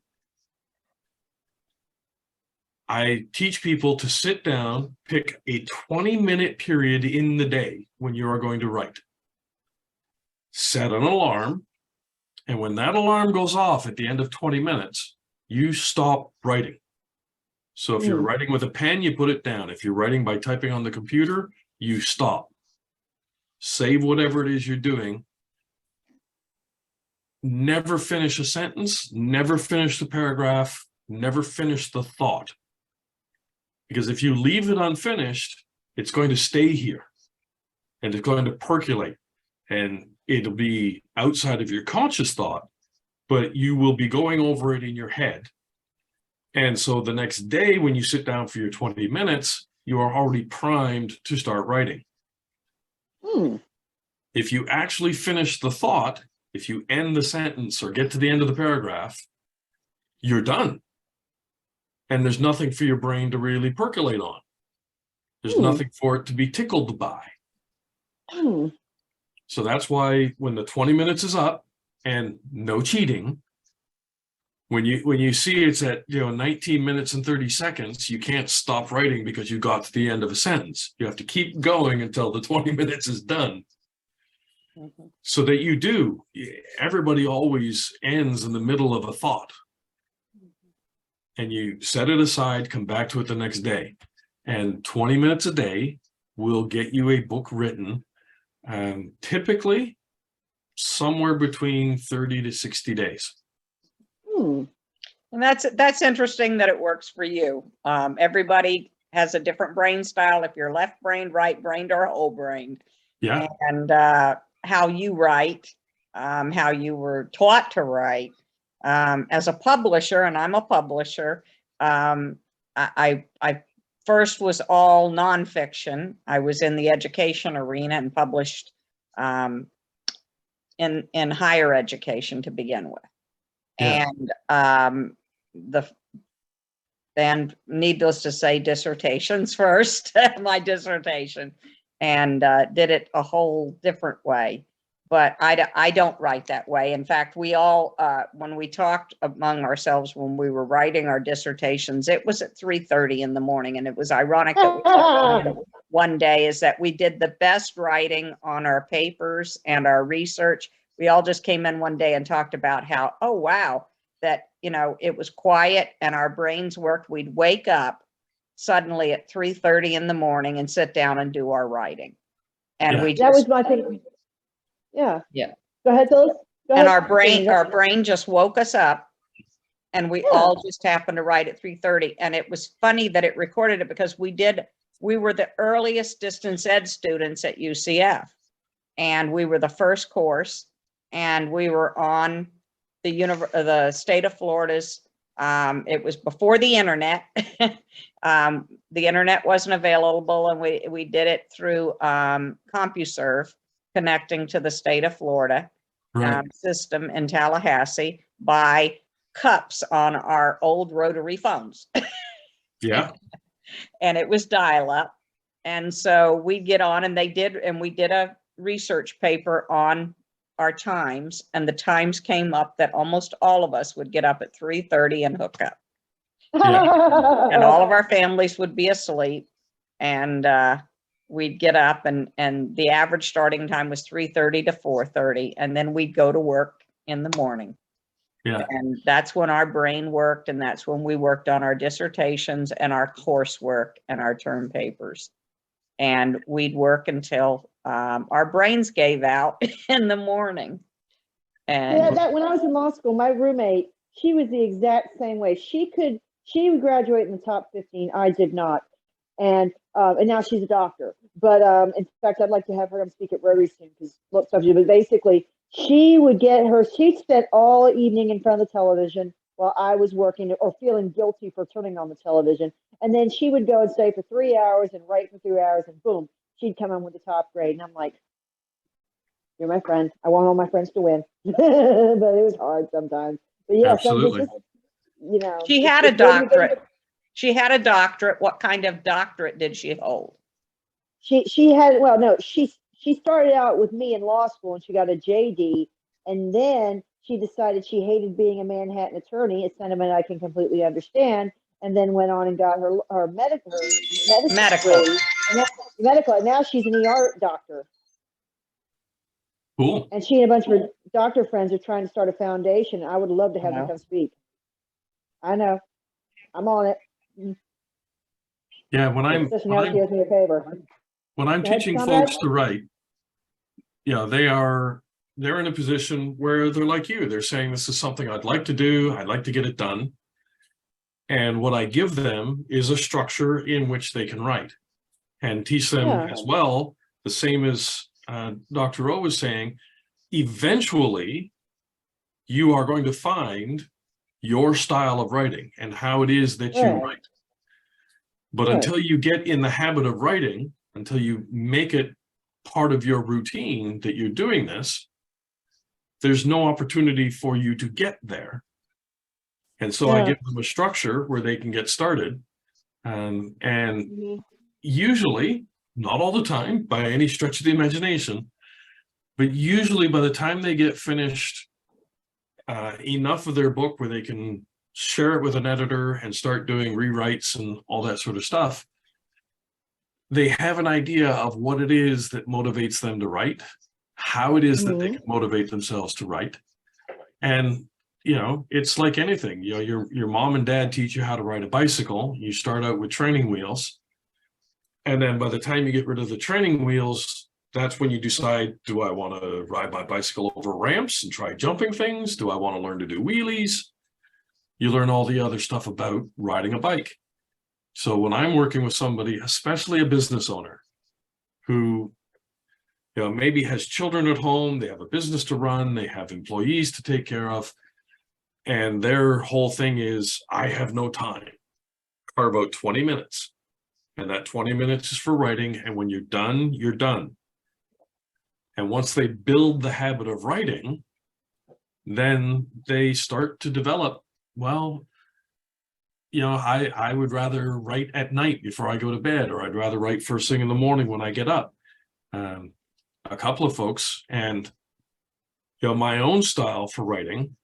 I teach people to sit down, pick a 20-minute period in the day when you are going to write. Set an alarm, and when that alarm goes off at the end of 20 minutes, you stop writing. So if you're writing with a pen, you put it down. If you're writing by typing on the computer, you stop. Save whatever it is you're doing. Never finish a sentence, never finish the paragraph, never finish the thought. Because if you leave it unfinished, it's going to stay here and it's going to percolate, and it'll be outside of your conscious thought, but you will be going over it in your head. And so the next day when you sit down for your 20 minutes, you are already primed to start writing. If you actually finish the thought, if you end the sentence or get to the end of the paragraph, you're done. And there's nothing for your brain to really percolate on. There's nothing for it to be tickled by. So that's why when the 20 minutes is up, and no cheating, when you see it's at 19 minutes and 30 seconds, you can't stop writing because you got to the end of a sentence. You have to keep going until the 20 minutes is done. So that you do. Everybody always ends in the middle of a thought. And you set it aside, come back to it the next day. And 20 minutes a day will get you a book written, typically somewhere between 30 to 60 days.
And that's interesting that it works for you. Everybody has a different brain style. If you're left-brained, right-brained, or whole-brained.
Yeah.
And how you write, how you were taught to write. As a publisher, and I'm a publisher, I first was all nonfiction. I was in the education arena and published in higher education to begin with. Yeah. And needless to say, dissertations first, my dissertation, and did it a whole different way. But I don't write that way. In fact, we all, when we talked among ourselves when we were writing our dissertations, it was at 3:30 in the morning, and it was ironic that we one day is that we did the best writing on our papers and our research. We all just came in one day and talked about how, oh, wow, that, you know, it was quiet and our brains worked. We'd wake up suddenly at 3:30 in the morning and sit down and do our writing. And
Yeah.
we
That was
just,
my thing. Yeah.
Yeah.
Go ahead, Phyllis. Go
and
ahead.
our brain just woke us up, and we
Yeah.
all just happened to write at 3:30. And it was funny that it recorded it because we were the earliest distance ed students at UCF, and we were the first course, and we were on the state of Florida's. It was before the internet. The internet wasn't available, and we did it through CompuServe, connecting to the state of Florida
Right.
system in Tallahassee by cups on our old rotary phones.
Yeah.
And it was dial up. And so we'd get on, and we did a research paper on our times, and the times came up that almost all of us would get up at 3:30 and hook up, and all of our families would be asleep, and we'd get up, and the average starting time was 3:30 to 4:30, and then we'd go to work in the morning.
Yeah.
And that's when our brain worked, and that's when we worked on our dissertations and our coursework and our term papers. And we'd work until our brains gave out in the morning. And
Yeah, that when I was in law school, my roommate, she was the exact same way. She would graduate in the top 15. I did not. And now she's a doctor. But in fact, I'd like to have her come speak at Rotary soon because lots of you. But basically, she'd spent all evening in front of the television while I was working or feeling guilty for turning on the television. And then she would go and stay for 3 hours and write for 3 hours, and boom, she'd come in with the top grade. And I'm like, you're my friend. I want all my friends to win. But it was hard sometimes. But yeah,
Absolutely.
you know.
she had a doctorate. She had a doctorate. What kind of doctorate did she hold?
She had, well, no, she started out with me in law school and she got a JD, and then she decided she hated being a Manhattan attorney, a sentiment I can completely understand, and then went on and got her medical. Degree, medical, and now she's an ER doctor.
Cool.
And she and a bunch of her doctor friends are trying to start a foundation. I would love to have them come speak. I know. I'm on it.
Yeah. When I'm
Does me a favor.
when I'm
Go ahead,
teaching
Conrad.
folks to write, yeah, they're in a position where they're like you. They're saying, this is something I'd like to do. I'd like to get it done. And what I give them is a structure in which they can write, and teach them as well, the same as Dr. O was saying. Eventually, you are going to find your style of writing and how it is that you write. But until you get in the habit of writing, until you make it part of your routine that you're doing this, there's no opportunity for you to get there. And so I give them a structure where they can get started. And usually, not all the time by any stretch of the imagination, but usually by the time they get finished enough of their book where they can share it with an editor and start doing rewrites and all that sort of stuff, they have an idea of what it is that motivates them to write, how it is that they can motivate themselves to write. And, you know, it's like anything. You know, your mom and dad teach you how to ride a bicycle. You start out with training wheels. And then by the time you get rid of the training wheels, that's when you decide, do I want to ride my bicycle over ramps and try jumping things? Do I want to learn to do wheelies? You learn all the other stuff about riding a bike. So when I'm working with somebody, especially a business owner who, you know, maybe has children at home, they have a business to run, they have employees to take care of, and their whole thing is, I have no time. Carve out 20 minutes. And that 20 minutes is for writing. And when you're done, you're done. And once they build the habit of writing, then they start to develop, well, you know, I would rather write at night before I go to bed, or I'd rather write first thing in the morning when I get up. A couple of folks, and, you know, my own style for writing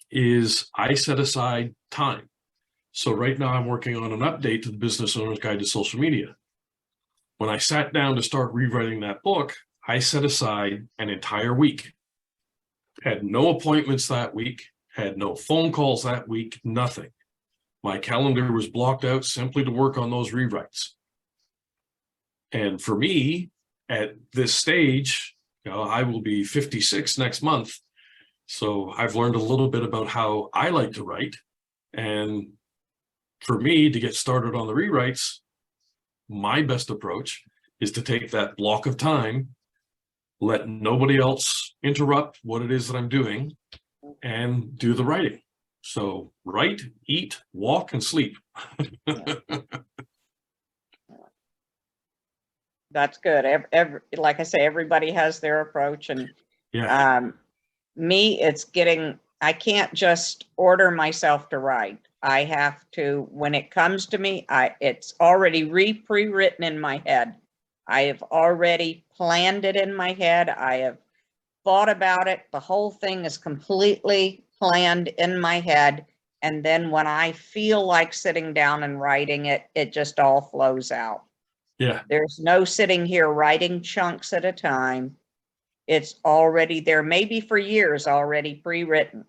is I set aside time. So right now I'm working on an update to the Business Owner's Guide to Social Media. When I sat down to start rewriting that book, I set aside an entire week. Had no appointments that week, had no phone calls that week, nothing. My calendar was blocked out simply to work on those rewrites. And for me, at this stage, I will be 56 next month. So I've learned a little bit about how I like to write. And for me to get started on the rewrites, my best approach is to take that block of time, let nobody else interrupt what it is that I'm doing, and do the writing. So write, eat, walk, and sleep.
That's good. Like I say, everybody has their approach, and
Yeah.
Me, I can't just order myself to write. I have to, when it comes to me, it's already pre-written in my head. I have already planned it in my head. I have thought about it. The whole thing is completely planned in my head. And then when I feel like sitting down and writing it, it just all flows out.
Yeah.
There's no sitting here writing chunks at a time. It's already there, maybe for years already pre-written.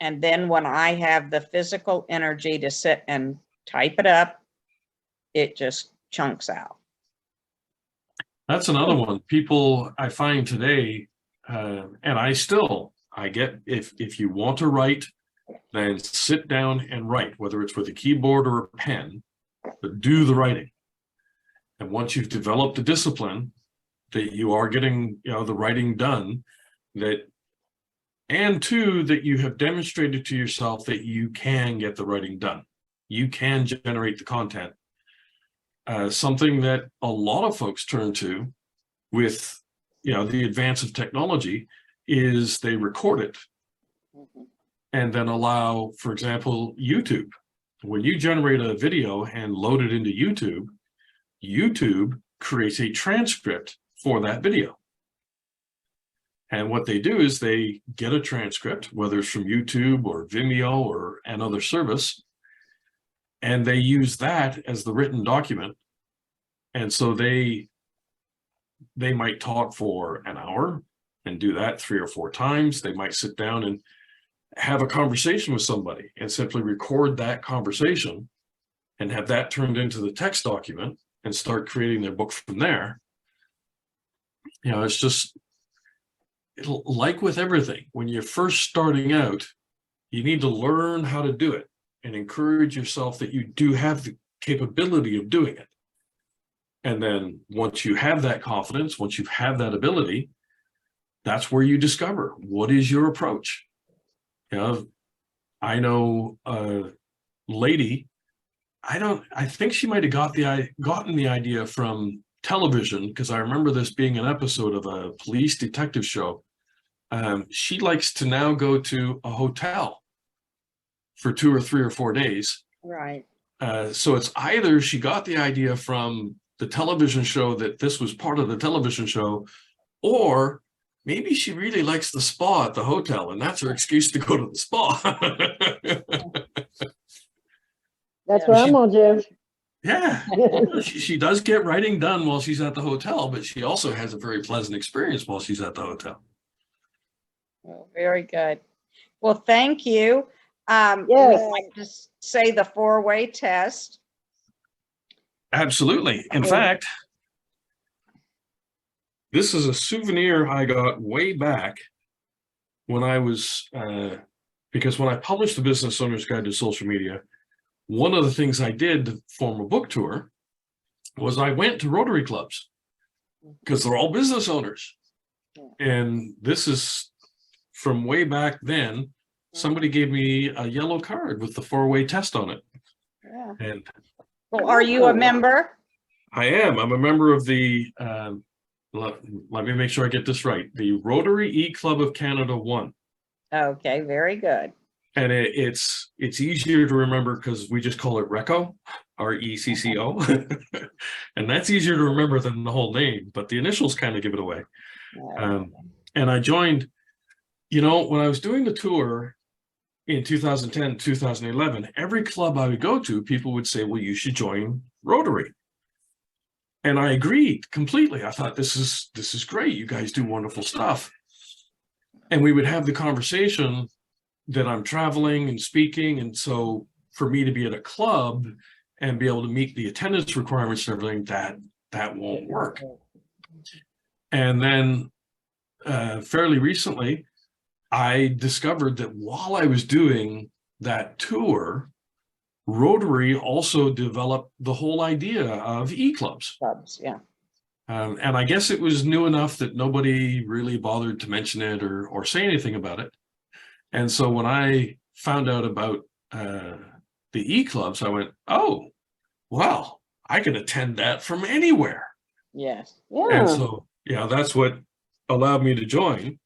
And then when I have the physical energy to sit and type it up, it just chunks out.
That's another one. People I find today, and I get, if you want to write, then sit down and write, whether it's with a keyboard or a pen, but do the writing. And once you've developed a discipline that you are getting, the writing done, and two, that you have demonstrated to yourself that you can get the writing done. You can generate the content. Something that a lot of folks turn to with, the advance of technology is they record it and then allow, for example, YouTube. When you generate a video and load it into YouTube, YouTube creates a transcript for that video. And what they do is they get a transcript, whether it's from YouTube or Vimeo or another service, and they use that as the written document. And so they might talk for an hour and do that 3 or 4 times. They might sit down and have a conversation with somebody and simply record that conversation and have that turned into the text document and start creating their book from there. It's just like with everything. When you're first starting out, you need to learn how to do it and encourage yourself that you do have the capability of doing it. And then once you have that confidence, once you have that ability, that's where you discover what is your approach. I know a lady, I think she might have gotten the idea from television, because I remember this being an episode of a police detective show. She likes to now go to a hotel for 2 or 3 or 4 days.
Right.
So it's either she got the idea from the television show that this was part of the television show, or maybe she really likes the spa at the hotel and that's her excuse to go to the spa.
That's what I'm gonna do.
Yeah, she does get writing done while she's at the hotel, but she also has a very pleasant experience while she's at the hotel.
Well, very good. Well, thank you.
Yes.
We'd like to say the 4-way test.
Absolutely. In fact, this is a souvenir I got way back when I was, because when I published the Business Owner's Guide to Social Media, one of the things I did to form a book tour was I went to Rotary clubs because they're all business owners. And this is from way back then. Somebody gave me a yellow card with the 4-way test on it.
Yeah.
And
well, are you a member?
I am. I'm a member of the, let me make sure I get this right, the Rotary eClub of Canada 1.
Okay, very good.
And it's easier to remember because we just call it RECCO, R-E-C-C-O. And that's easier to remember than the whole name, but the initials kind of give it away. And I joined, when I was doing the tour in 2010, 2011, every club I would go to, people would say, well, you should join Rotary. And I agreed completely. I thought, this is great. You guys do wonderful stuff. And we would have the conversation that I'm traveling and speaking. And so for me to be at a club and be able to meet the attendance requirements and everything, that won't work. And then fairly recently, I discovered that while I was doing that tour, Rotary also developed the whole idea of eClubs.
Clubs, yeah.
And I guess it was new enough that nobody really bothered to mention it or say anything about it. And so when I found out about the eClubs, I went, oh, well, I can attend that from anywhere.
Yes.
Yeah.
And so, yeah, that's what allowed me to join.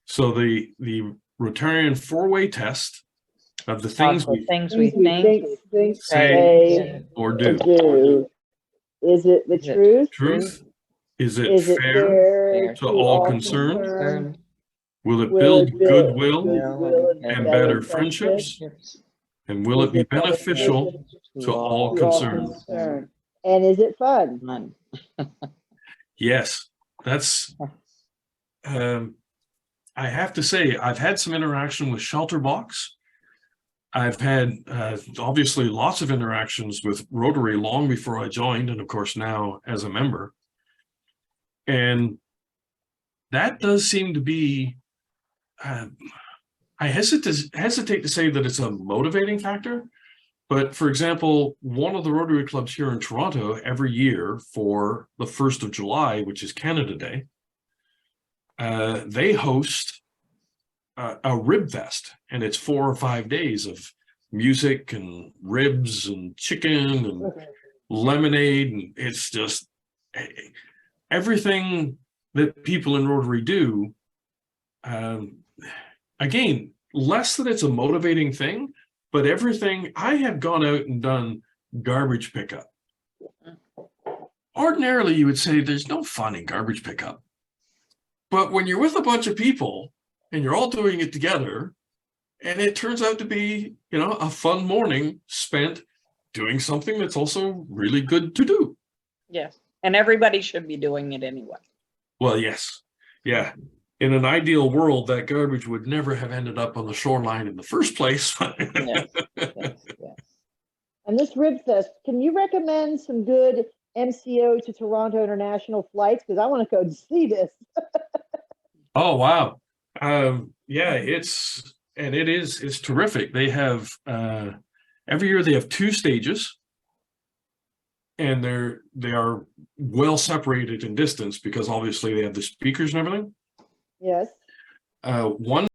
So the Rotarian four-way test of the things we
things we think,
say, or do.
Is it the truth?
Truth? Is it fair to all concerned? Will it build goodwill and better friendships? And will it be beneficial to all concerned?
And is it fun?
Fun.
Yes, that's, I have to say, I've had some interaction with Shelterbox. I've had obviously lots of interactions with Rotary long before I joined, and of course now as a member. And that does seem to be, I hesitate to say that it's a motivating factor, but for example, one of the Rotary clubs here in Toronto every year for the 1st of July, which is Canada Day, they host a rib fest, and it's 4 or 5 days of music and ribs and chicken and lemonade, and it's just everything that people in Rotary do. Again, less that it's a motivating thing, but everything. I have gone out and done garbage pickup. Ordinarily, you would say there's no fun in garbage pickup, but when you're with a bunch of people and you're all doing it together, and it turns out to be, a fun morning spent doing something that's also really good to do.
Yes. And everybody should be doing it anyway.
Well, yes. Yeah. In an ideal world, that garbage would never have ended up on the shoreline in the first place.
Yes. Yes.
And this Rib Fest, can you recommend some good MCO to Toronto international flights? Because I want to go see this.
Oh, wow. Yeah, it's terrific. They have every year they have 2 stages, and they are well separated in distance because obviously they have the speakers and everything.
Yes.
One